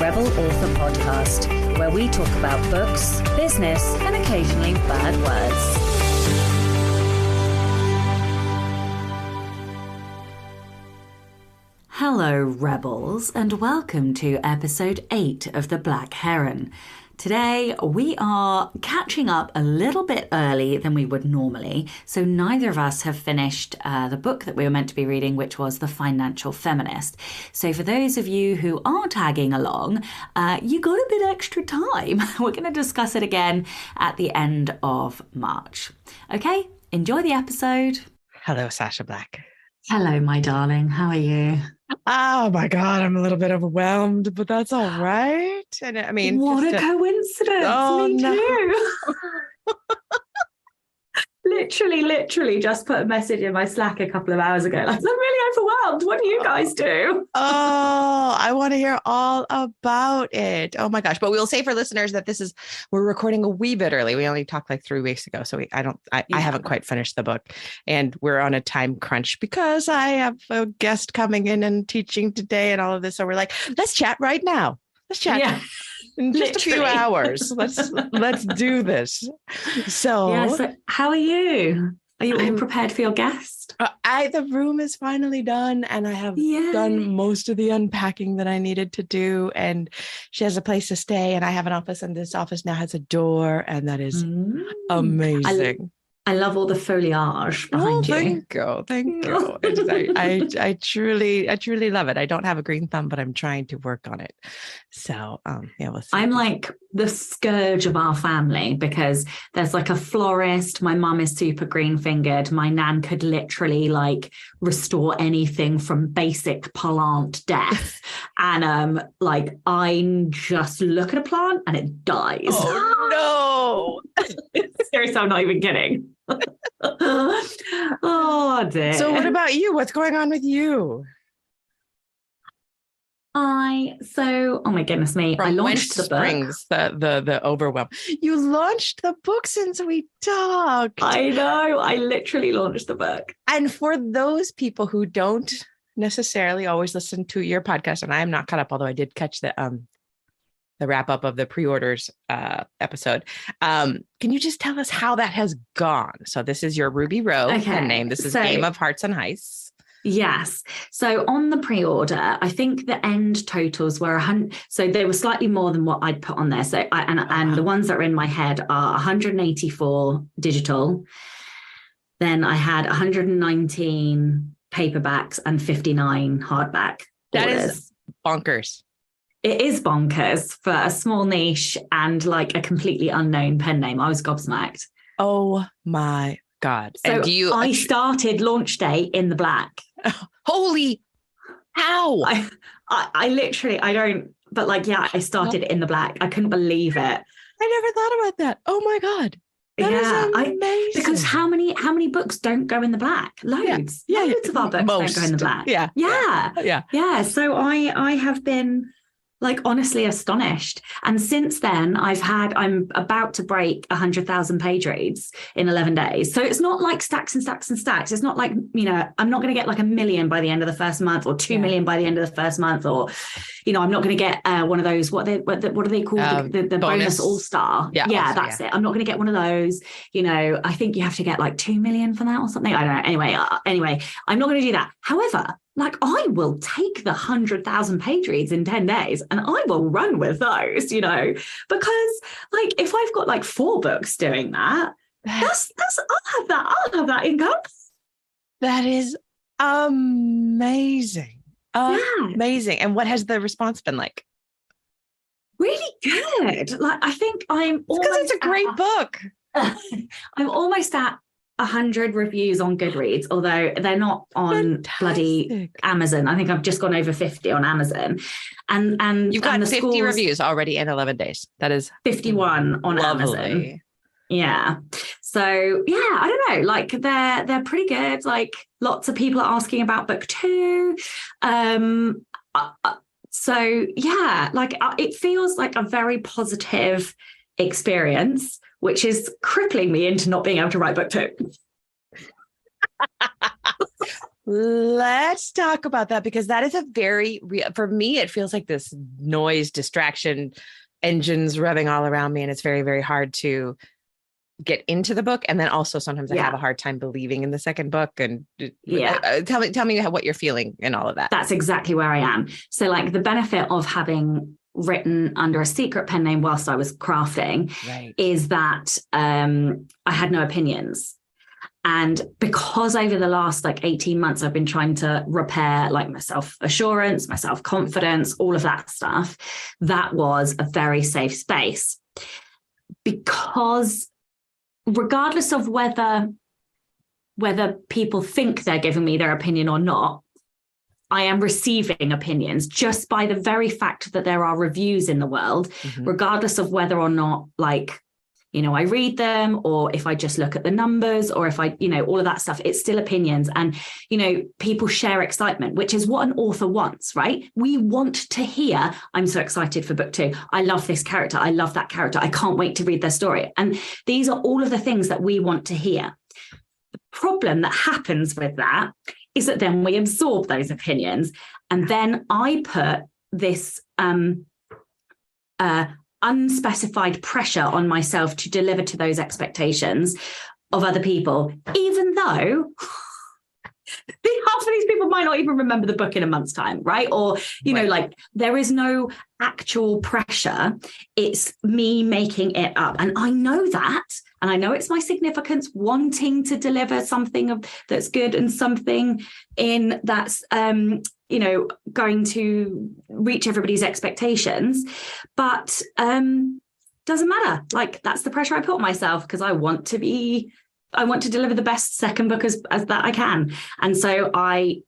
Rebel Author Podcast, where we talk about books, business, and occasionally bad words. Hello, Rebels, and welcome to episode 8 of The Black Herron. Today, we are catching up a little bit early than we would normally, so neither of us have finished the book that we were meant to be reading, which was The Financial Feminist. So for those of you who are tagging along, you got a bit extra time. We're going to discuss it again at the end of March. Okay, enjoy the episode. Hello, Sasha Black. Hello, my darling. How are you? Oh my God, I'm a little bit overwhelmed, but that's all right. And I mean, what a coincidence. Oh, Me no. too. Literally just put a message in my Slack a couple of hours ago. Like, I'm really overwhelmed. What do you guys do? Oh, I want to hear all about it. Oh my gosh. But we'll say for listeners that we're recording a wee bit early. We only talked like 3 weeks ago. So I haven't quite finished the book, and we're on a time crunch because I have a guest coming in and teaching today and all of this. So we're like, let's chat right now. Let's chat. Yeah. In just a few hours. Let's do this. So how are you? Are you all prepared for your guest? The room is finally done, and I have done most of the unpacking that I needed to do. And she has a place to stay, and I have an office, and this office now has a door, and that is amazing. I love all the foliage behind you. Thank you. I truly love it. I don't have a green thumb, but I'm trying to work on it. So, we'll see. I'm like the scourge of our family because there's like a florist. My mum is super green fingered. My nan could literally like restore anything from basic plant death. And I just look at a plant and it dies. Oh no. Seriously, I'm not even kidding. Oh dear. So what about you? What's going on with you? Oh my goodness me. I launched the book. Springs the overwhelm. You launched the book since we talked. I know. I literally launched the book. And for those people who don't necessarily always listen to your podcast, and I am not caught up, although I did catch the wrap up of the pre-orders episode. Can you just tell us how that has gone? So this is your Ruby Road pen name. This is Game of Hearts and Heist. Yes. So on the pre-order, I think the end totals were 100. So they were slightly more than what I'd put on there. So and the ones that are in my head are 184 digital. Then I had 119 paperbacks and 59 hardback. That is bonkers. It is bonkers for a small niche and like a completely unknown pen name. I was gobsmacked. Oh my God. So I started launch day in the black. Holy how? I literally, I don't, but like, yeah, I started in the black. I couldn't believe it. I never thought about that. Oh my God. That is amazing. Because how many books don't go in the black? Loads. Yeah. Loads of our books don't go in the black. Yeah. So I have been like honestly astonished. And since then I'm about to break 100,000 page reads in 11 days. So it's not like stacks and stacks and stacks. It's not like, I'm not going to get like 1 million by the end of the first month or 2 million by the end of the first month, or, I'm not going to get one of those, what do they call the bonus all-star? Yeah, that's it. I'm not going to get one of those. I think you have to get like 2 million for that or something. I don't know. Anyway, I'm not going to do that. However, like I will take the 100,000 page reads in 10 days and I will run with those, because like if I've got like 4 books doing that, that's I'll have that income. That is amazing. Amazing. And what has the response been like? Really good. Like I think because it's a great book. I'm almost at 100 reviews on Goodreads, although they're not on bloody Amazon. I think I've just gone over 50 on Amazon. And you've got 50 reviews already in 11 days. That is 51 on Amazon. Yeah. So yeah, I don't know. Like they're pretty good. Like lots of people are asking about book 2. So yeah, like it feels like a very positive experience, which is crippling me into not being able to write book 2. Let's talk about that, because that is a very real, for me, it feels like this noise, distraction, engines revving all around me. And it's very, very hard to get into the book. And then also sometimes I have a hard time believing in the second book. And tell me what you're feeling in all of that. That's exactly where I am. So like the benefit of having written under a secret pen name whilst I was crafting is that I had no opinions. And because over the last like 18 months, I've been trying to repair like my self-assurance, my self-confidence, all of that stuff, that was a very safe space. Because regardless of whether people think they're giving me their opinion or not, I am receiving opinions just by the very fact that there are reviews in the world, regardless of whether or not like, I read them, or if I just look at the numbers, or if I, all of that stuff, it's still opinions. And, people share excitement, which is what an author wants, right? We want to hear, I'm so excited for book 2. I love this character. I love that character. I can't wait to read their story. And these are all of the things that we want to hear. The problem that happens with that is that then we absorb those opinions. And then I put this, unspecified pressure on myself to deliver to those expectations of other people, even though half of these people might not even remember the book in a month's time, right? Or, like there is no actual pressure. It's me making it up. And I know that. And I know it's my significance wanting to deliver something that's good and something in that's, going to reach everybody's expectations. But doesn't matter. Like that's the pressure I put on myself, because I want to deliver the best second book as that I can. And so I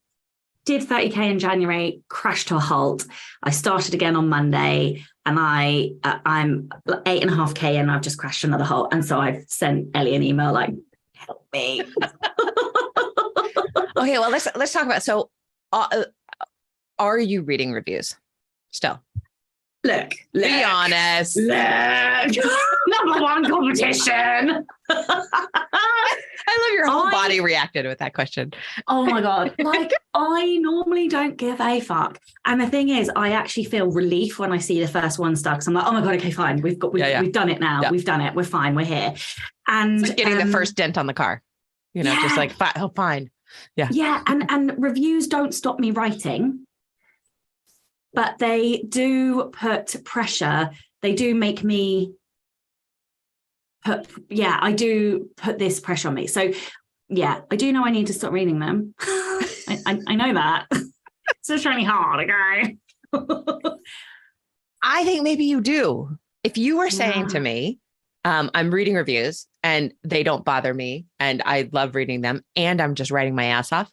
did 30K in January, crashed to a halt. I started again on Monday, and I'm 8.5K in, I've just crashed another halt. And so I've sent Ellie an email like, help me. Okay, well, let's talk about, so are you reading reviews still? Look, be honest. Number one competition. I love your whole body reacted with that question. Oh my God. Like I normally don't give a fuck. And the thing is, I actually feel relief when I see the first one stuck. So I'm like, oh my God, okay, fine. We've done it now. Yep. We've done it. We're fine. We're here. And it's like getting the first dent on the car, just like, oh, fine. Yeah. Yeah. And reviews don't stop me writing, but they do put pressure. They do make me I do put this pressure on me. So yeah, I do know I need to stop reading them. I know that. It's just really hard, okay? I think maybe you do. If you were saying to me, I'm reading reviews and they don't bother me and I love reading them and I'm just writing my ass off,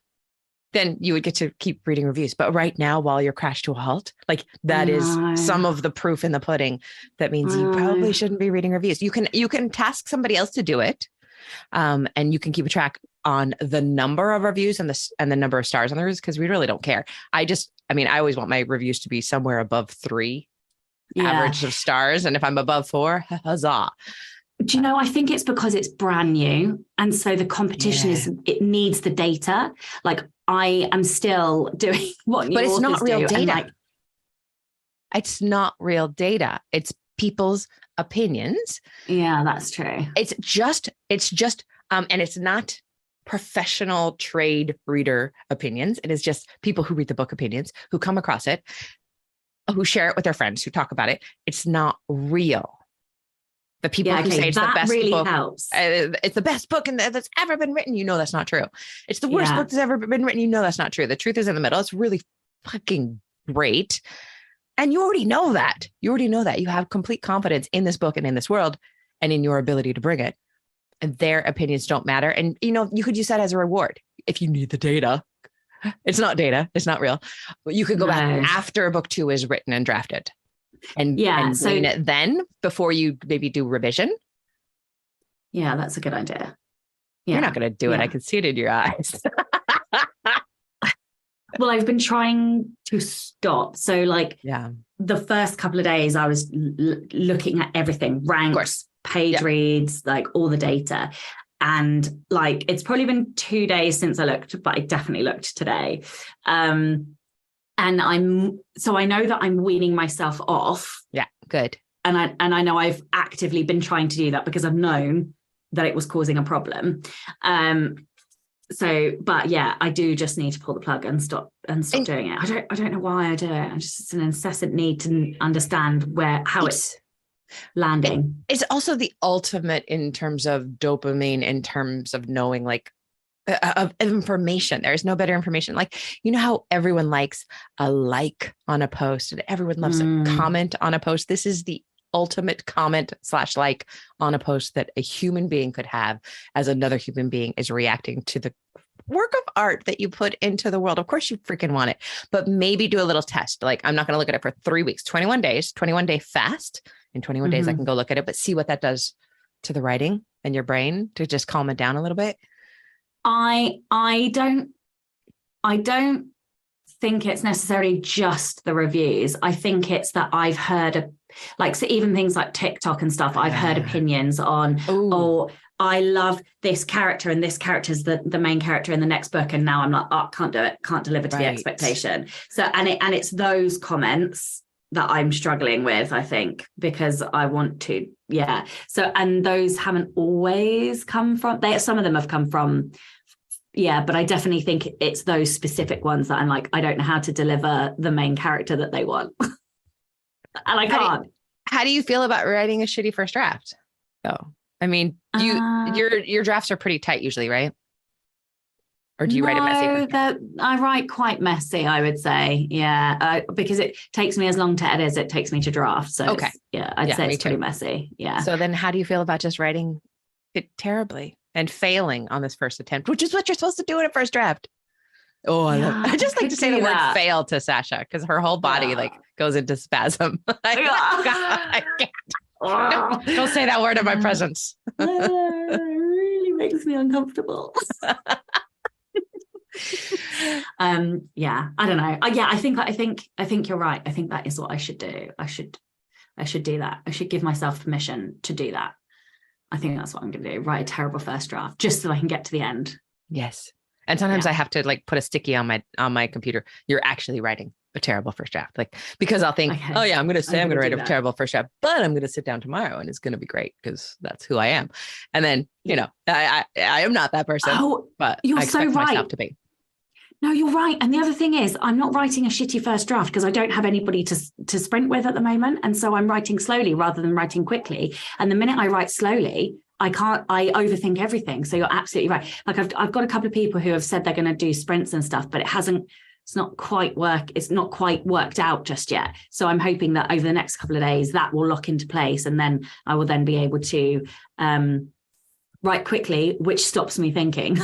then you would get to keep reading reviews. But right now, while you're crashed to a halt, like that is some of the proof in the pudding. That means you probably shouldn't be reading reviews. You can task somebody else to do it. And you can keep a track on the number of reviews and the number of stars on the reviews, because we really don't care. I always want my reviews to be somewhere above 3 average of stars. And if I'm above 4, huzzah. Do you know, I think it's because it's brand new. And so the competition it needs the data. Like I am still doing what new authors do. But it's not real data. It's not real data. It's people's opinions. Yeah, that's true. It's just, and it's not professional trade reader opinions. It is just people who read the book opinions, who come across it, who share it with their friends, who talk about it. It's not real. The people who say it's the best really book, helps. It's the best book that's ever been written. That's not true. It's the worst book that's ever been written. That's not true. The truth is in the middle. It's really fucking great. And you already know that. You have complete confidence in this book and in this world and in your ability to bring it. And their opinions don't matter. And, you could use that as a reward if you need the data. It's not data. It's not real. You could go back after book 2 is written and drafted. And glean it then before you maybe do revision. Yeah, that's a good idea. Yeah. You're not going to do it. I can see it in your eyes. Well, I've been trying to stop. So the first couple of days I was looking at everything, ranks, page reads, like all the data. And like, it's probably been 2 days since I looked, but I definitely looked today. And I know that I'm weaning myself off. Yeah, good. And I know I've actively been trying to do that because I've known that it was causing a problem. But yeah, I do just need to pull the plug and stop doing it. I don't know why I do it. It's an incessant need to understand how it's landing. It's also the ultimate in terms of dopamine, in terms of knowing like of information. There's no better information. Like, you know how everyone likes a like on a post and everyone loves a comment on a post. This is the ultimate comment / like on a post that a human being could have as another human being is reacting to the work of art that you put into the world. Of course you freaking want it, but maybe do a little test. Like, I'm not going to look at it for 3 weeks, 21 days, 21-day fast. In 21 days, I can go look at it, but see what that does to the writing and your brain to just calm it down a little bit. I don't think it's necessarily just the reviews. I think it's that I've heard so even things like TikTok and stuff, I've heard opinions on, I love this character and this character's the main character in the next book. And now I'm like, oh, can't do it, can't deliver to the expectation. So, and it's those comments that I'm struggling with, I think, because I want to, So, and those haven't always come from, some of them have come from, but I definitely think it's those specific ones that I'm like, I don't know how to deliver the main character that they want. And I can't. How do you feel about writing a shitty first draft? Oh, I mean, your drafts are pretty tight usually, right? Or do you write it messy? I write quite messy, I would say. Yeah, because it takes me as long to edit as it takes me to draft. So I'd say it's pretty messy. Yeah. So then how do you feel about just writing it terribly and failing on this first attempt, which is what you're supposed to do in a first draft? Oh, I just like to say the word fail to Sasha because her whole body like goes into spasm. I can't. Don't say that word in my presence. It really makes me uncomfortable. I don't know. I think you're right. I think that is what I should do. I should do that. I should give myself permission to do that. I think that's what I'm going to do. Write a terrible first draft just so I can get to the end. Yes. And sometimes I have to like put a sticky on my computer. You're actually writing a terrible first draft, like, because I'll think, I'm going to say I'm going to write a terrible first draft, but I'm going to sit down tomorrow and it's going to be great because that's who I am. And then, I am not that person. Oh, but you're I expect so right. myself to be. No, you're right. And the other thing is, I'm not writing a shitty first draft because I don't have anybody to sprint with at the moment. And so I'm writing slowly rather than writing quickly. And the minute I write slowly, I overthink everything. So you're absolutely right. Like I've got a couple of people who have said they're going to do sprints and stuff, but it's not quite worked out just yet. So I'm hoping that over the next couple of days that will lock into place. And then I will then be able to write quickly, which stops me thinking.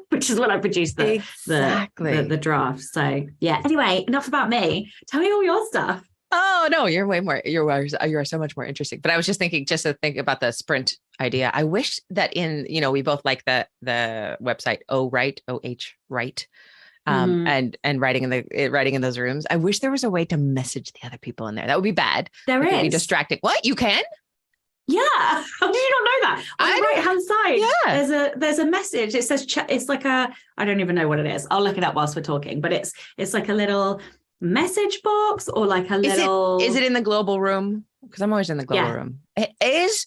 Which is when I produce the draft. So yeah. Anyway, enough about me. Tell me all your stuff. Oh no, you're way more. You're so much more interesting. But I was just thinking, just to think about the sprint idea. I wish that we both like the website Right, and writing in those rooms. I wish there was a way to message the other people in there. That would be bad. There is. Be distracting. What, you can? Yeah. How did you not know that? On the right hand side, there's a message. It says it's like I don't even know what it is. I'll look it up whilst we're talking. But it's like a little message box or like a little. Is it in the global room? Because I'm always in the global room. It is.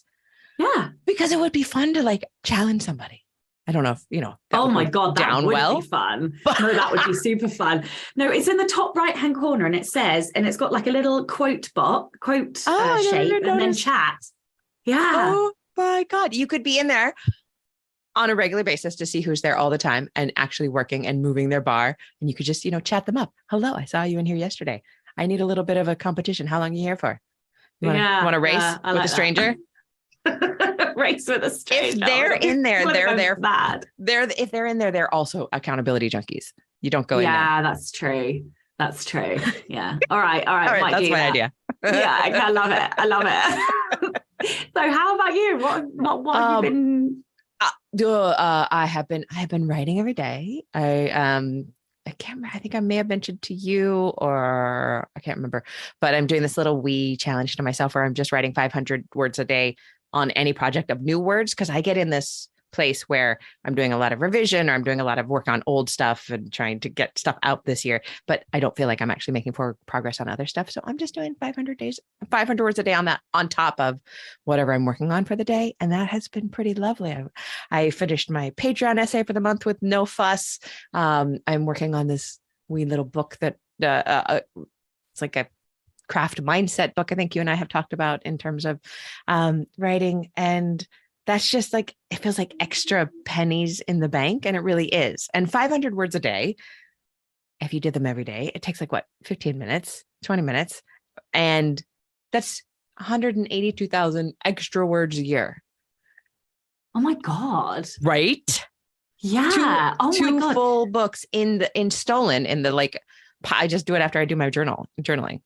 Yeah. Because it would be fun to like challenge somebody. I don't know if Oh my God, that would be fun. No, that would be super fun. No, it's in the top right hand corner, and it says, and it's got like a little quote shape, and then chat. Yeah. Oh my God. You could be in there on a regular basis to see who's there all the time and actually working and moving their bar. And you could just, chat them up. Hello, I saw you in here yesterday. I need a little bit of a competition. How long are you here for? You want to race with a stranger? Race with a stranger. If they're in there, they're bad. If they're in there, they're also accountability junkies. You don't go in there. Yeah, that's true. Yeah. All right. That's my idea. Yeah, I love it. So how about you? What have you been? I have been writing every day. I can't remember. I think I may have mentioned to you, or I can't remember, but I'm doing this little wee challenge to myself where I'm just writing 500 words a day on any project of new words. Cause I get in this place where I'm doing a lot of revision or I'm doing a lot of work on old stuff and trying to get stuff out this year, but I don't feel like I'm actually making forward progress on other stuff. So I'm just doing 500 words a day on that, on top of whatever I'm working on for the day. And that has been pretty lovely. I finished my Patreon essay for the month with no fuss. I'm working on this wee little book that it's like a craft mindset book. I think you and I have talked about in terms of writing. And that's just like, it feels like extra pennies in the bank. And it really is. And 500 words a day, if you did them every day, it takes like what, 15 minutes, 20 minutes. And that's 182,000 extra words a year. Oh my God. Right? Yeah. Two full books stolen in the, like, I just do it after I do my journaling.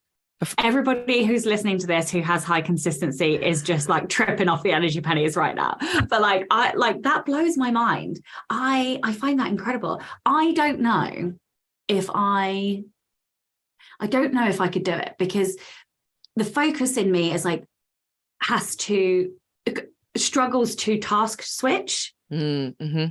Everybody who's listening to this who has high consistency is just like tripping off the energy pennies right now. But like, that blows my mind. I find that incredible. I don't know if I could do it, because the focus in me is like, struggles to task switch. Mm-hmm.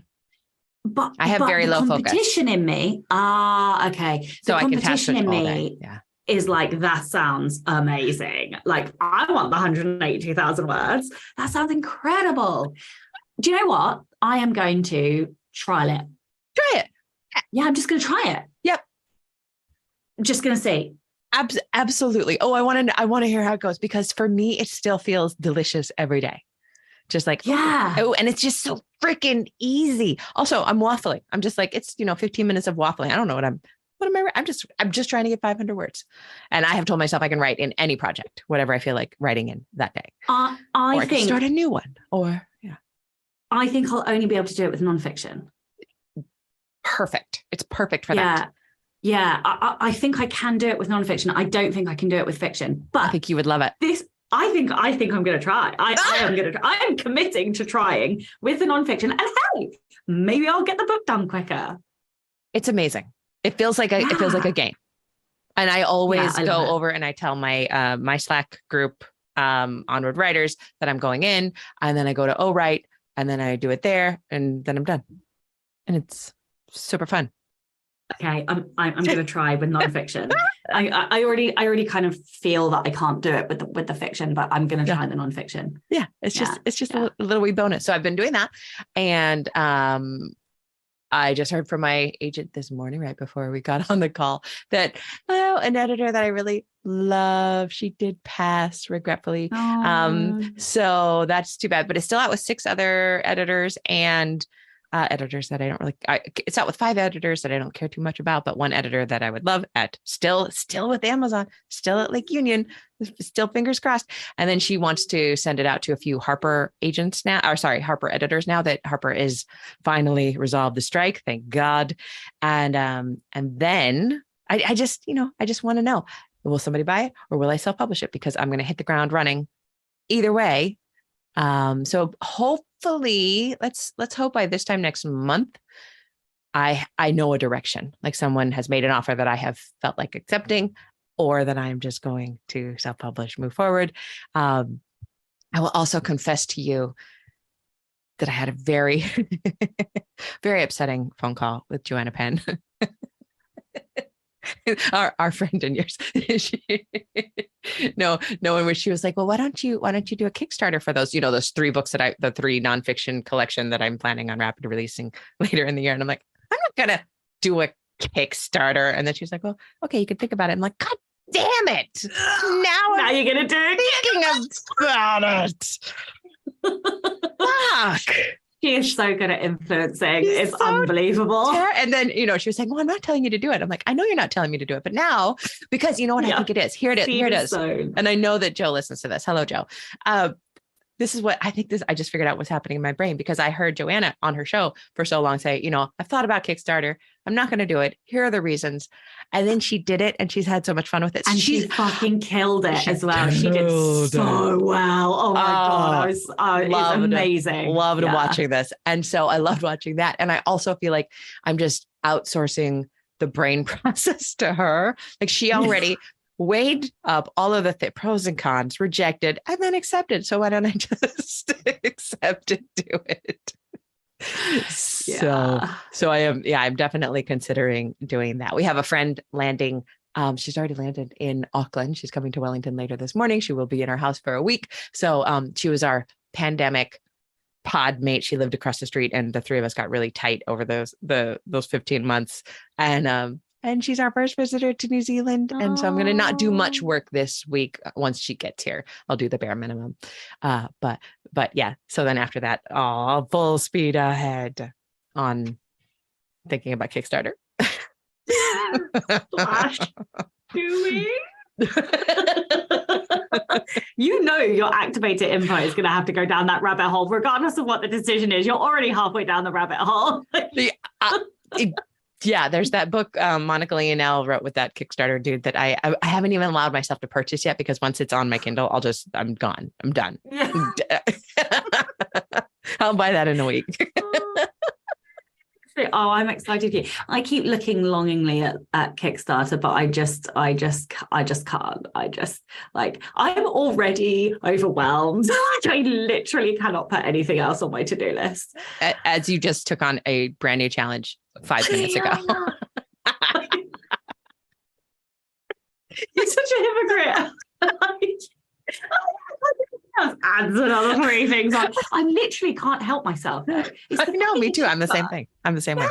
But I have very low competition focus in me. Okay. So the I can task competition switch in all me day. Yeah. is like, that sounds amazing. Like, I want the 182,000 words. That sounds incredible. Do you know what? I am going to trial it. Try it. Yeah, I'm just going to try it. Yep. I'm just going to see. Absolutely. Oh, I want to hear how it goes, because for me, it still feels delicious every day. Just like, yeah. Oh, and it's just so freaking easy. Also, I'm waffling. I'm just like, it's, 15 minutes of waffling. I don't know what am I? I'm just trying to get 500 words. And I have told myself I can write in any project, whatever I feel like writing in that day. I can start a new one, or yeah. I think I'll only be able to do it with nonfiction. Perfect. It's perfect for that. Yeah. I think I can do it with nonfiction. I don't think I can do it with fiction, but I think you would love it. I think I'm going to try. I'm committing to trying with the nonfiction, and hey, maybe I'll get the book done quicker. It's amazing. It feels like it feels like a game. And I always go over and I tell my my Slack group, Onward Writers, that I'm going in, and then I go to Write, and then I do it there, and then I'm done. And it's super fun. Okay, I'm going to try with nonfiction. I already kind of feel that I can't do it with the fiction, but I'm going to try the nonfiction. Yeah, it's just a little wee bonus. So I've been doing that, and I just heard from my agent this morning, right before we got on the call, that an editor that I really love, she did pass regretfully. So that's too bad, but it's still out with 6 other editors and editors that I don't really, it's out with 5 editors that I don't care too much about, but 1 editor that I would love at still with Amazon, still at Lake Union, still fingers crossed. And then she wants to send it out to a few Harper agents now, Harper editors now that Harper is finally resolved the strike. Thank God. And then I just want to know, will somebody buy it or will I self-publish it? Because I'm going to hit the ground running either way. So hopefully let's hope by this time next month, I know a direction, like someone has made an offer that I have felt like accepting, or that I'm just going to self-publish, move forward. I will also confess to you that I had a very, very upsetting phone call with Joanna Penn. our friend and yours. No, in which she was like, well, why don't you do a Kickstarter for those, those 3 books the 3 nonfiction collection that I'm planning on rapid releasing later in the year. And I'm like, I'm not going to do a Kickstarter. And then she's like, well, okay, you can think about it. I'm like, God damn it. Now you're going to do it. Thinking about it. Fuck. She is so good at influencing. It's so unbelievable. And then, she was saying, well, I'm not telling you to do it. I'm like, I know you're not telling me to do it, but now, because you know what I think it is. Here it is. And I know that Joe listens to this. Hello, Joe. This is what I think I just figured out what's happening in my brain, because I heard Joanna on her show for so long say, I've thought about Kickstarter. I'm not going to do it. Here are the reasons. And then she did it and she's had so much fun with it. And she fucking killed it as well. She did so well. Oh my God. It's amazing. Loved watching this. And so I loved watching that. And I also feel like I'm just outsourcing the brain process to her. Like, she already weighed up all of the pros and cons, rejected, and then accepted. So why don't I just accept and do it? So I am, I'm definitely considering doing that. We have a friend landing. She's already landed in Auckland. She's coming to Wellington later this morning. She will be in our house for a week. So she was our pandemic pod mate. She lived across the street, and the three of us got really tight over those 15 months. And she's our first visitor to New Zealand. And so I'm going to not do much work this week. Once she gets here, I'll do the bare minimum. But yeah. So then after that, full speed ahead on thinking about Kickstarter. Flash doing. You know your activated info is going to have to go down that rabbit hole, regardless of what the decision is. You're already halfway down the rabbit hole. Yeah, there's that book Monica Leonel wrote with that Kickstarter dude that I haven't even allowed myself to purchase yet, because once it's on my Kindle, I'm gone. I'm done. Yeah. I'll buy that in a week. Oh, I'm excited. I keep looking longingly at Kickstarter, but I just can't. I'm already overwhelmed. I literally cannot put anything else on my to-do list. As you just took on a brand new challenge 5 minutes ago. You're such a hypocrite. Adds another 3 things on. I literally can't help myself. I know, me too. I'm the same thing. I'm the same way.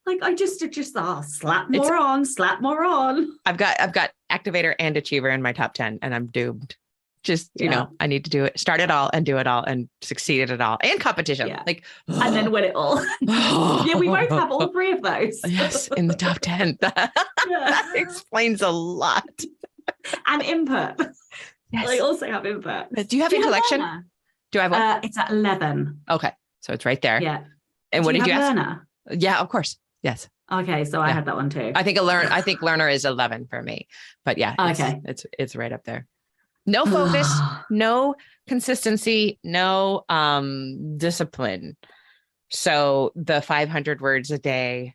Like I just slap more on. I've got activator and achiever in my top 10, and I'm doomed. Just, you know, I need to do it, start it all and do it all and succeed at it all, and competition. Yeah. And then win it all. Yeah, we both have all 3 of those. Yes, in the top 10. That explains a lot. And input. Yes. I also have input. Do you have a collection? Do I have one? It's at 11. Okay. So it's right there. Yeah. And what did you ask? Learner? Yeah, of course. Yes. Okay. So I had that one too. I think learner is 11 for me, but yeah, it's right up there. No focus, no consistency, no discipline. So the 500 words a day,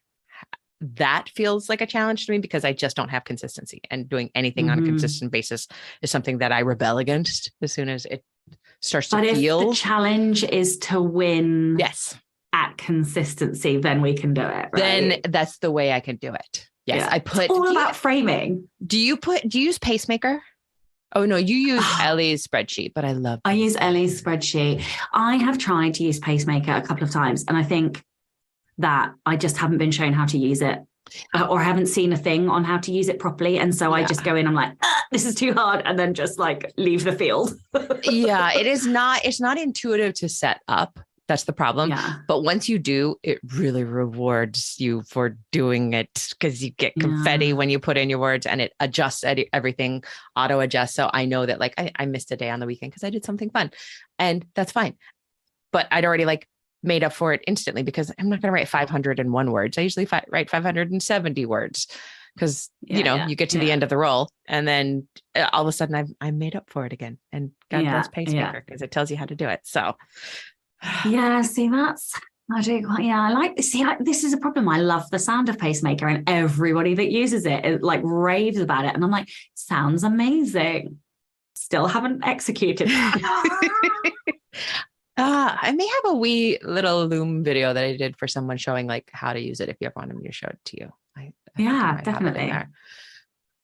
that feels like a challenge to me, because I just don't have consistency, and doing anything on a consistent basis is something that I rebel against as soon as it starts to feel. If the challenge is to win at consistency, then we can do it. Right? Then that's the way I can do it. Yes. Yeah. It's all about framing. Do you use Pacemaker? Oh no, you use Ellie's spreadsheet, but I use Ellie's spreadsheet. I have tried to use Pacemaker a couple of times, and I think that I just haven't been shown how to use it, or haven't seen a thing on how to use it properly. And so I just go in, I'm like, this is too hard. And then just leave the field. Yeah, it's not intuitive to set up. That's the problem. Yeah. But once you do, it really rewards you for doing it, because you get confetti when you put in your words, and it adjusts everything, auto adjusts. So I know that I missed a day on the weekend because I did something fun, and that's fine. But I'd already made up for it instantly, because I'm not going to write 501 words. I usually write 570 words, because you get to the end of the roll, and then all of a sudden I made up for it again. And God bless Pacemaker, because it tells you how to do it. So see, this is a problem. I love the sound of Pacemaker, and everybody that uses it raves about it. And I'm like, sounds amazing. Still haven't executed that. I may have a wee little Loom video that I did for someone showing how to use it, if you ever wanted me to show it to you. I definitely.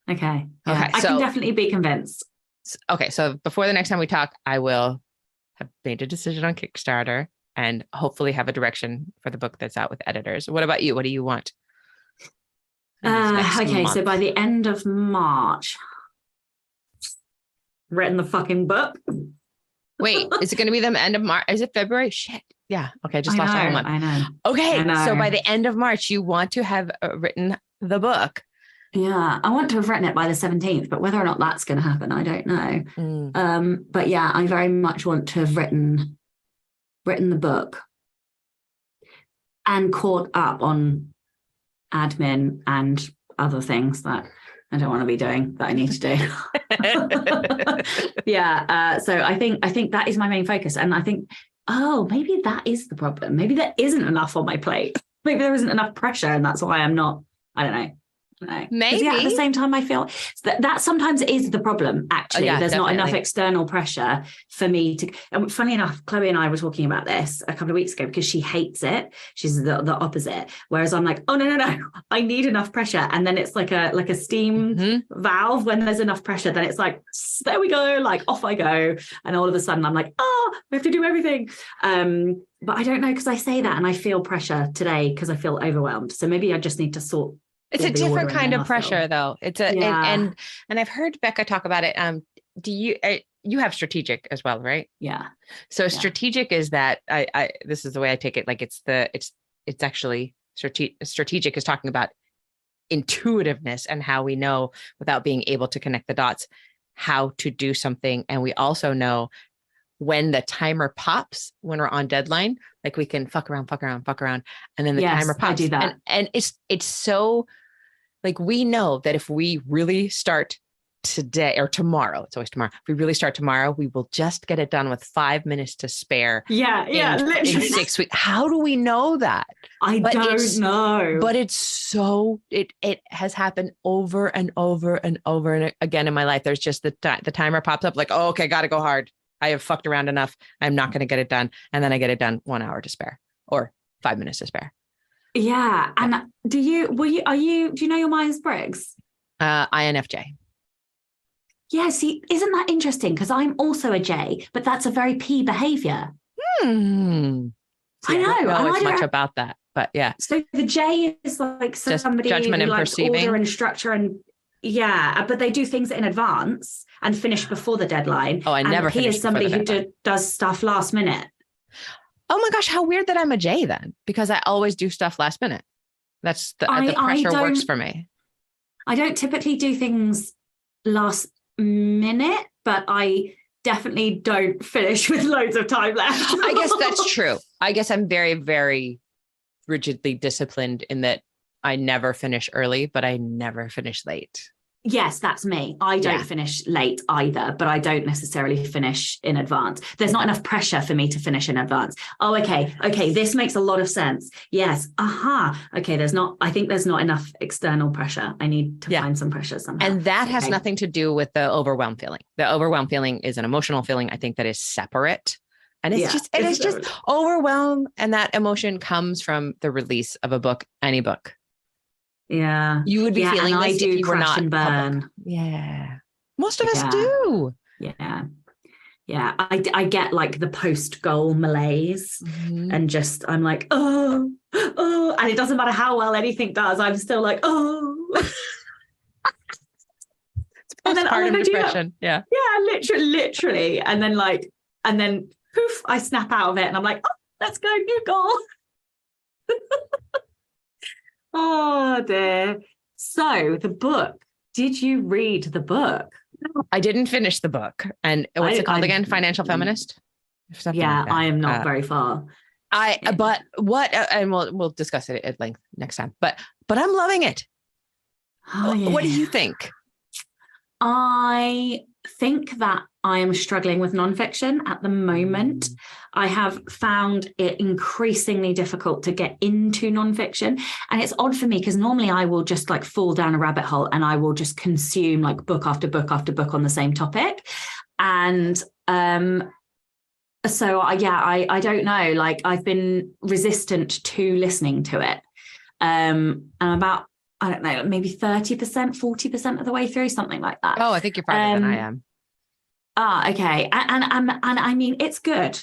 Okay. I can definitely be convinced. Okay. So before the next time we talk, I will have made a decision on Kickstarter, and hopefully have a direction for the book that's out with editors. What about you? What do you want? So by the end of March, written the fucking book. Wait, is it going to be the end of March? Is it February? Shit. Yeah. Okay. Just lost a whole month. I know. Okay. So by the end of March, you want to have written the book. Yeah. I want to have written it by the 17th, but whether or not that's going to happen, I don't know. But yeah, I very much want to have written the book and caught up on admin and other things that I don't want to be doing that I need to do. So I think that is my main focus. And I think, maybe that is the problem. Maybe there isn't enough on my plate. Maybe there isn't enough pressure, and that's why I'm not, I don't know. No. Maybe. Yeah, at the same time, I feel that sometimes is the problem, actually. There's definitely not enough external pressure for me to. And funny enough, Chloe and I were talking about this a couple of weeks ago because she hates it. She's the opposite. Whereas I'm like, oh, no. I need enough pressure. And then it's like a steam valve. When there's enough pressure, then it's like, there we go, like off I go. And all of a sudden I'm like, we have to do everything. But I don't know, because I say that and I feel pressure today because I feel overwhelmed. So maybe I just need to sort. It's a different kind of pressure, though. It's and I've heard Becca talk about it. Do you have strategic as well, right? Yeah. So strategic is that I this is the way I take it. Like it's actually strategic is talking about intuitiveness and how we know without being able to connect the dots how to do something, and we also know when the timer pops, when we're on deadline, like we can fuck around, and then the timer pops. I do that. And it's so like, we know that if we really start today or tomorrow, it's always tomorrow. If we really start tomorrow, we will just get it done with 5 minutes to spare. Literally. In 6 weeks. How do we know that? I don't know. But it's so, it has happened over and over and over and again in my life. There's just the timer pops up like, oh, okay, got to go hard. I have fucked around enough. I'm not going to get it done. And then I get it done 1 hour to spare or 5 minutes to spare. Yeah. And do you know your Myers-Briggs? INFJ. Yeah. See, isn't that interesting? Because I'm also a J, but that's a very P behavior. I know. I don't know as much about that, but yeah. So the J is like somebody judgment who and likes perceiving. order and structure and but they do things in advance and finish before the deadline. Oh, I never. P is somebody who does stuff last minute. Oh my gosh, how weird that I'm a J then, because I always do stuff last minute. That's the pressure works for me. I don't typically do things last minute, but I definitely don't finish with loads of time left. I guess that's true. I guess I'm very, very rigidly disciplined in that I never finish early, but I never finish late. Yes, that's me. I don't finish late either, but I don't necessarily finish in advance. There's not enough pressure for me to finish in advance. Oh, okay. This makes a lot of sense. Yes. Okay. I think there's not enough external pressure. I need to find some pressure somehow. And that has nothing to do with the overwhelm feeling. The overwhelm feeling is an emotional feeling. I think that is separate. And it's just overwhelm. And that emotion comes from the release of a book, any book. Yeah. You would be feeling and this I do if you were crash not and burn. Public. Yeah. Most of us do. Yeah. Yeah. I get like the post-goal malaise and just, I'm like, oh, and it doesn't matter how well anything does. I'm still like, oh. It's postpartum depression. Yeah. Yeah, literally. And then poof, I snap out of it and I'm like, oh, let's go, new goal. Oh dear. So the book, did you read the book? I didn't finish the book. And what's it called again? Financial Feminist? Yeah, like I am not very far. But what, and we'll discuss it at length next time, but I'm loving it. Oh, yeah. What do you think? I think that I am struggling with nonfiction at the moment. I have found it increasingly difficult to get into nonfiction. And it's odd for me because normally I will just like fall down a rabbit hole and I will just consume like book after book after book on the same topic. And so I don't know, like I've been resistant to listening to it. And about, I don't know, maybe 30%, 40% of the way through, something like that. Oh, I think you're farther than I am. Okay. And I mean, it's good.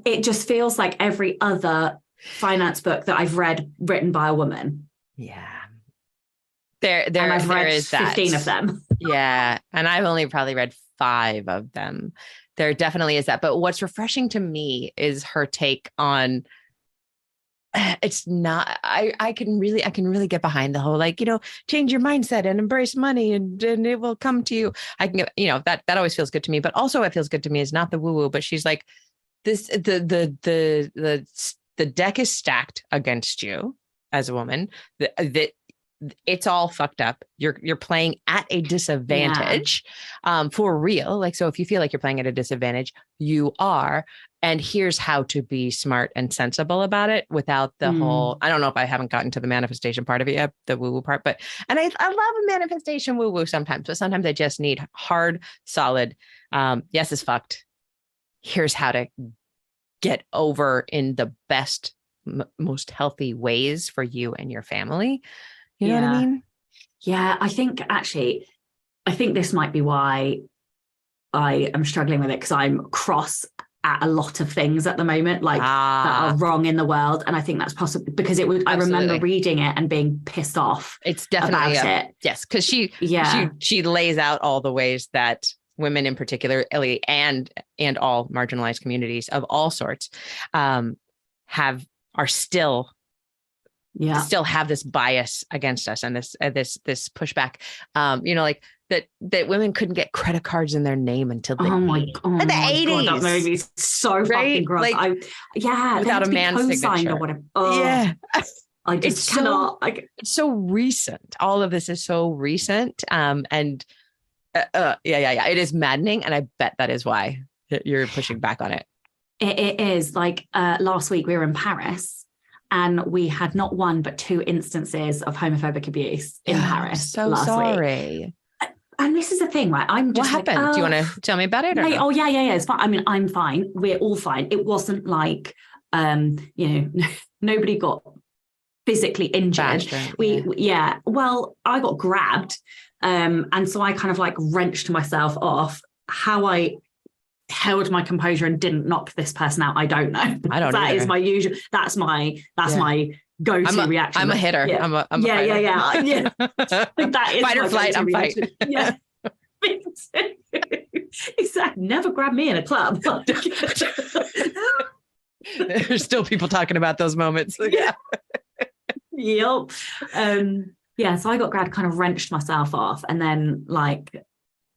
It just feels like every other finance book that I've read written by a woman. Yeah. I've read 15 of them. Yeah. And I've only probably read 5 of them. There definitely is that. But what's refreshing to me is her take on, it's not, I can really get behind the whole, like, change your mindset and embrace money and it will come to you. I can get, that always feels good to me, but also what feels good to me is not the woo woo, but she's like this, the deck is stacked against you as a woman, that it's all fucked up. You're playing at a disadvantage, for real. Like, so if you feel like you're playing at a disadvantage, you are. And here's how to be smart and sensible about it without the whole, I don't know if I haven't gotten to the manifestation part of it yet, the woo-woo part, but, and I love a manifestation woo-woo sometimes, but sometimes I just need hard, solid, yes, it's fucked. Here's how to get over in the best, most healthy ways for you and your family. You know what I mean? Yeah, I think this might be why I am struggling with it, because I'm cross at a lot of things at the moment, like that are wrong in the world. And I think that's possible because I remember reading it and being pissed off. It's definitely about it. Yes. Cause she lays out all the ways that women in particular, and all marginalized communities of all sorts, still have this bias against us and this pushback, like that women couldn't get credit cards in their name until the 80s. God, that movie is so fucking gross. Like, without a man's signature or whatever. I just cannot. It's so recent. All of this is so recent, and it is maddening, and I bet that is why you're pushing back on it. It is like last week we were in Paris. And we had not one, but two instances of homophobic abuse in Paris last week. And this is the thing, right? I'm just what happened? Do you want to tell me about it? Or no? Yeah. It's fine. I mean, I'm fine. We're all fine. It wasn't like, nobody got physically injured. Well, I got grabbed. And so I kind of like wrenched myself off. How I held my composure and didn't knock this person out, I don't know. I don't know. That is my usual. That's my go-to reaction. I'm a hitter. Yeah. I'm a yeah. That is fight or flight. I'm reaction. Fight. Yeah. Exactly. Never grab me in a club. There's still people talking about those moments. Yeah. Yep. So I got grabbed, kind of wrenched myself off, and then like,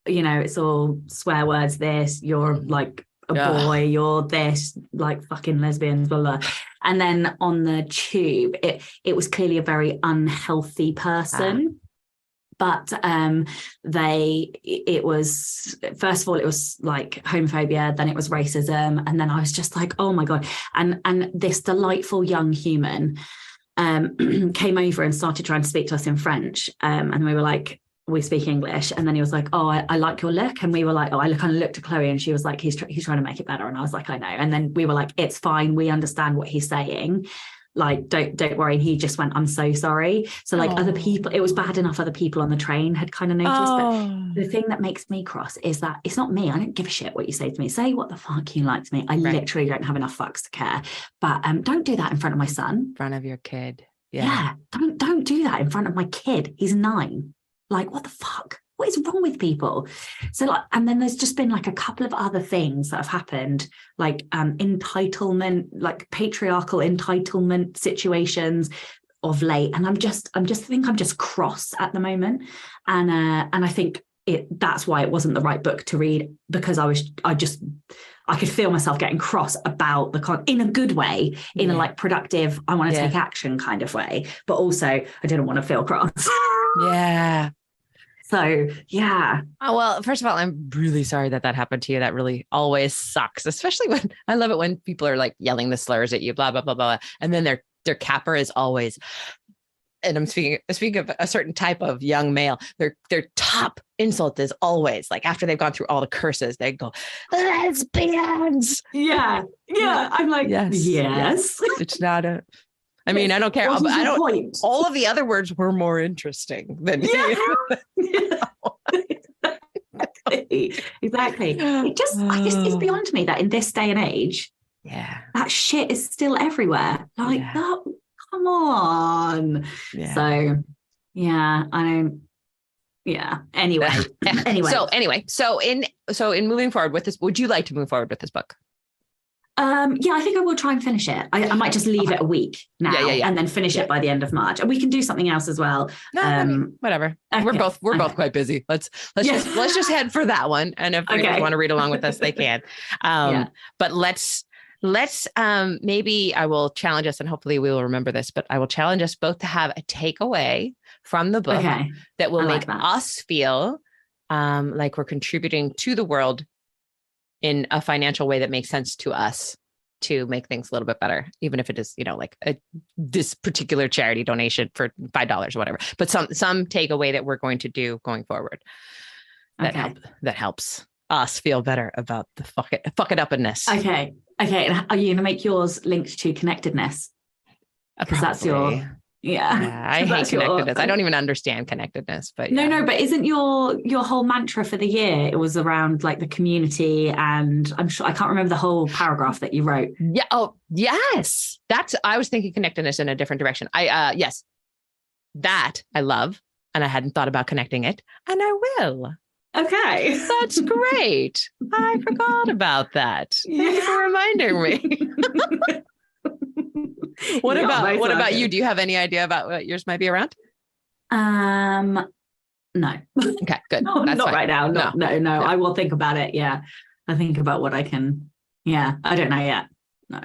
it's all swear words, this, you're like a boy, you're this, like fucking lesbians, blah, blah. And then on the tube, it was clearly a very unhealthy person. But it was, first of all, it was like homophobia, then it was racism. And then I was just like, oh my God. And this delightful young human came over and started trying to speak to us in French. And we were like, we speak English. And then he was like, oh, I like your look. And we were like, I kind of looked at Chloe, and she was like, he's trying to make it better. And I was like, I know. And then we were like, it's fine. We understand what he's saying. Like, don't worry. And he just went, I'm so sorry. So like other people, it was bad enough other people on the train had kind of noticed. But the thing that makes me cross is that it's not me. I don't give a shit what you say to me. Say what the fuck you like to me. I literally don't have enough fucks to care. But don't do that in front of my son. In front of your kid. Yeah. Don't do that in front of my kid. He's 9. Like, what the fuck? What is wrong with people? So like, and then there's just been like a couple of other things that have happened, like entitlement, like patriarchal entitlement situations of late. And I'm just cross at the moment. And I think that's why it wasn't the right book to read, because I could feel myself getting cross about in a good way, in a like productive, I want to take action kind of way, but also I didn't want to feel cross. Yeah. So, yeah. Oh, well, first of all, I'm really sorry that happened to you. That really always sucks, especially when I love it when people are like yelling the slurs at you, blah, blah, blah, blah. And then their capper is always, and I'm speaking of a certain type of young male, their top insult is always like, after they've gone through all the curses, they go, lesbians. Yeah. I'm like, yes. It's not I mean, I don't care. All of the other words were more interesting than Exactly. It's beyond me that in this day and age, that shit is still everywhere. Like, come on. Yeah. So, I don't. Yeah. Anyway. So in moving forward with this, would you like to move forward with this book? I think I will try and finish it. I might just leave it a week now and then finish it by the end of March. And we can do something else as well. Whatever. Okay. We're both quite busy. Let's just head for that one. And if anyone want to read along with us, they can. But let's maybe I will challenge us, and hopefully we will remember this, but I will challenge us both to have a takeaway from the book that will make that. us feel like we're contributing to the world in a financial way that makes sense to us to make things a little bit better, even if it is, like this particular charity donation for $5 or whatever, but some takeaway that we're going to do going forward that helps us feel better about the fuck it uppness. Okay. And are you going to make yours linked to connectedness? Because that's your... Yeah, I hate connectedness. I don't even understand connectedness, but no. But isn't your whole mantra for the year? It was around like the community, and I'm sure I can't remember the whole paragraph that you wrote. Yeah. Oh, yes. I was thinking connectedness in a different direction. Yes, that I love, and I hadn't thought about connecting it, and I will. Okay, that's great. I forgot about that. Thank you for reminding me. What about you? Do you have any idea about what yours might be around? No. Okay, good. Not fine. right now. No. I will think about it. Yeah. I think about what I can. Yeah. I don't know yet. No.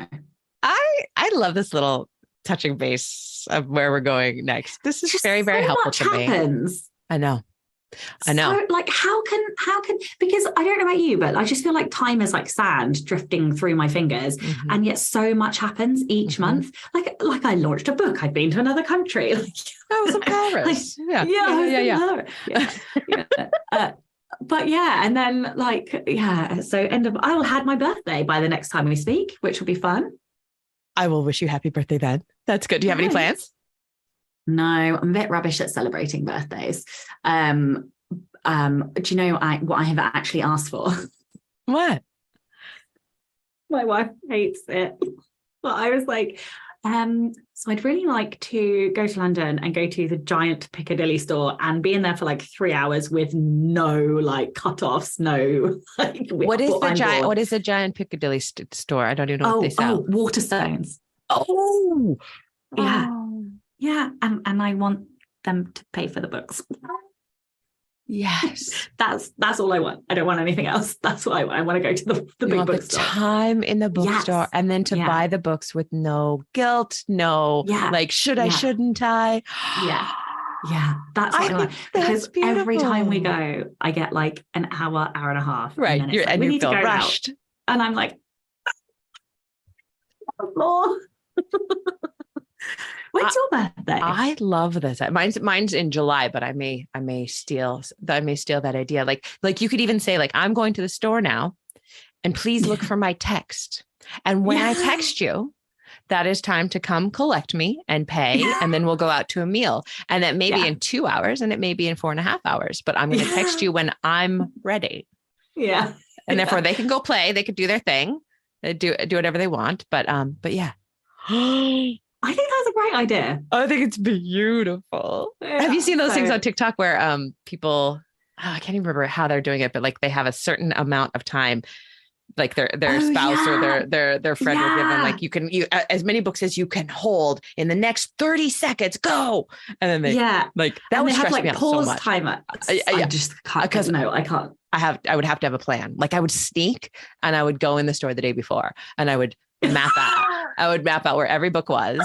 I love this little touching base of where we're going next. This is very, very helpful to me. I know. So, like, how can, because I don't know about you, but I just feel like time is like sand drifting through my fingers. Mm-hmm. And yet so much happens each month. Like I launched a book. I've been to another country. Like, I was in Paris. Yeah. But yeah. And then so I will have my birthday by the next time we speak, which will be fun. I will wish you happy birthday then. That's good. Do you have any plans? No, I'm a bit rubbish at celebrating birthdays. Do you know what I have actually asked for? What? My wife hates it. But I was like, so I'd really like to go to London and go to the giant Piccadilly store and be in there for like 3 hours with no like cut-offs, no like. What is the giant Piccadilly store? I don't even know what they sell. Oh, Waterstones. Oh, yeah. Yeah, and I want them to pay for the books. Yes. That's all I want. I don't want anything else. That's what I want. I want to go to the big bookstore. Time in the bookstore and then to buy the books with no guilt, like should I, shouldn't I? Yeah. Yeah, that's what I want. Because every time we go, I get like an hour and a half. Right. And then we you need feel to go rushed. Out. And I'm like, floor. When's your birthday? I love this. Mine's in July, but I may steal that idea. Like you could even say like, I'm going to the store now and please look for my text. And when I text you, that is time to come collect me and pay. And then we'll go out to a meal. And that may be in 2 hours and it may be in 4.5 hours, but I'm going to text you when I'm ready. Yeah. And therefore they can go play. They could do their thing, do whatever they want. But yeah. I think that's a great idea. I think it's beautiful. Yeah, have you seen those things on TikTok where people, I can't even remember how they're doing it, but like they have a certain amount of time, like their spouse or their friend will give them like you as many books as you can hold in the next 30 seconds, go. And then they like that would stress me out so much. Timer. I just can't because I can't. I would have to have a plan. Like I would sneak and I would go in the store the day before and I would map out. I would map out where every book was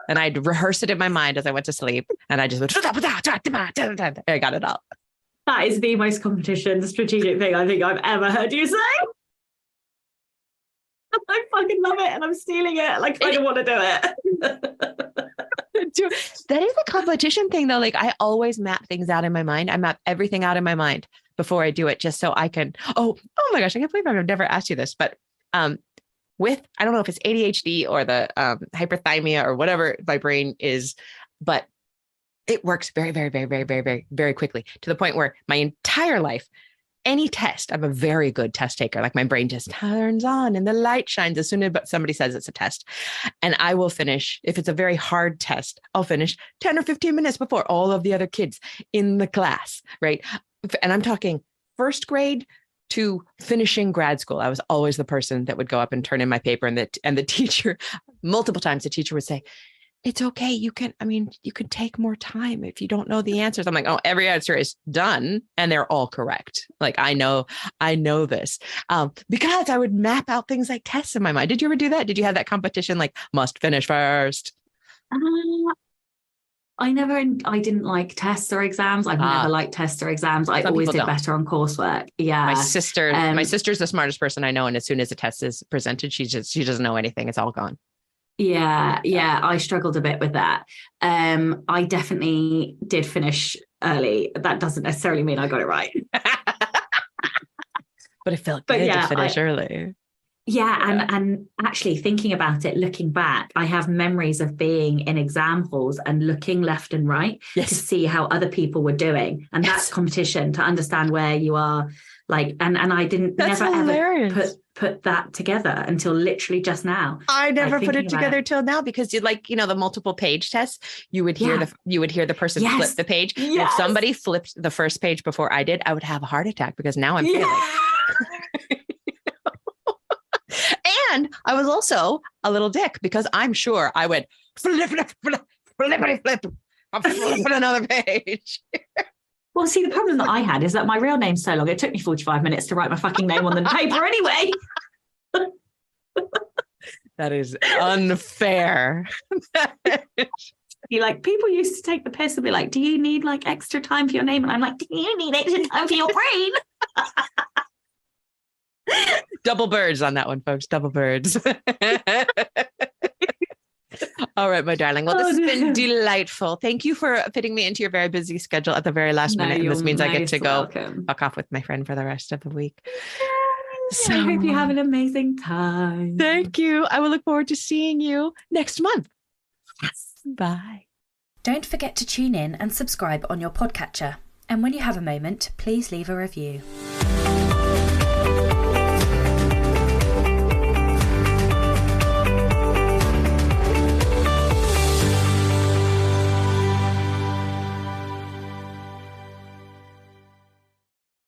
and I'd rehearse it in my mind as I went to sleep. And I just would, I got it all. That is the most competition strategic thing I think I've ever heard you say. I fucking love it. And I'm stealing it. Like, I don't want to do it. That is a competition thing though. Like I always map things out in my mind. I map everything out in my mind before I do it, just so I can, oh my gosh, I can't believe I've never asked you this, but, I don't know if it's ADHD or the hyperthymia or whatever my brain is, but it works very, very, very, very, very, very, very quickly to the point where my entire life, any test, I'm a very good test taker. Like my brain just turns on and the light shines as soon as somebody says it's a test. And I will finish, if it's a very hard test, I'll finish 10 or 15 minutes before all of the other kids in the class, right? And I'm talking first grade to finishing grad school. I was always the person that would go up and turn in my paper and the teacher, multiple times the teacher would say, it's okay. You can take more time if you don't know the answers. I'm like, oh, every answer is done and they're all correct. Like, I know this because I would map out things like tests in my mind. Did you ever do that? Did you have that competition? Like must finish first? I didn't like tests or exams. I've never liked tests or exams. I always did better on coursework. Yeah. My sister's the smartest person I know. And as soon as a test is presented, she doesn't know anything. It's all gone. Yeah. I struggled a bit with that. I definitely did finish early. That doesn't necessarily mean I got it right. But it felt good to finish early. Yeah, and actually thinking about it, looking back, I have memories of being in exam halls and looking left and right to see how other people were doing. And that's competition, to understand where you are. Like, and I didn't ever put that together until literally just now. I never put it together till now, because you the multiple page tests, you would hear the person flip the page. Yes. And if somebody flipped the first page before I did, I would have a heart attack, because now I'm failing. And I was also a little dick, because I'm sure I went flip, I'm flipping another page. Well, see, the problem that I had is that my real name's so long, it took me 45 minutes to write my fucking name on the paper anyway. That is unfair. People used to take the piss and be like, do you need like extra time for your name? And I'm like, do you need extra time for your brain? Double birds on that one, folks. Double birds. All right, my darling. Well, this has been delightful. Thank you for fitting me into your very busy schedule at the very last minute. And this means I get to go fuck off with my friend for the rest of the week. So I hope you have an amazing time. Thank you. I will look forward to seeing you next month. Yes. Bye. Don't forget to tune in and subscribe on your podcatcher. And when you have a moment, please leave a review.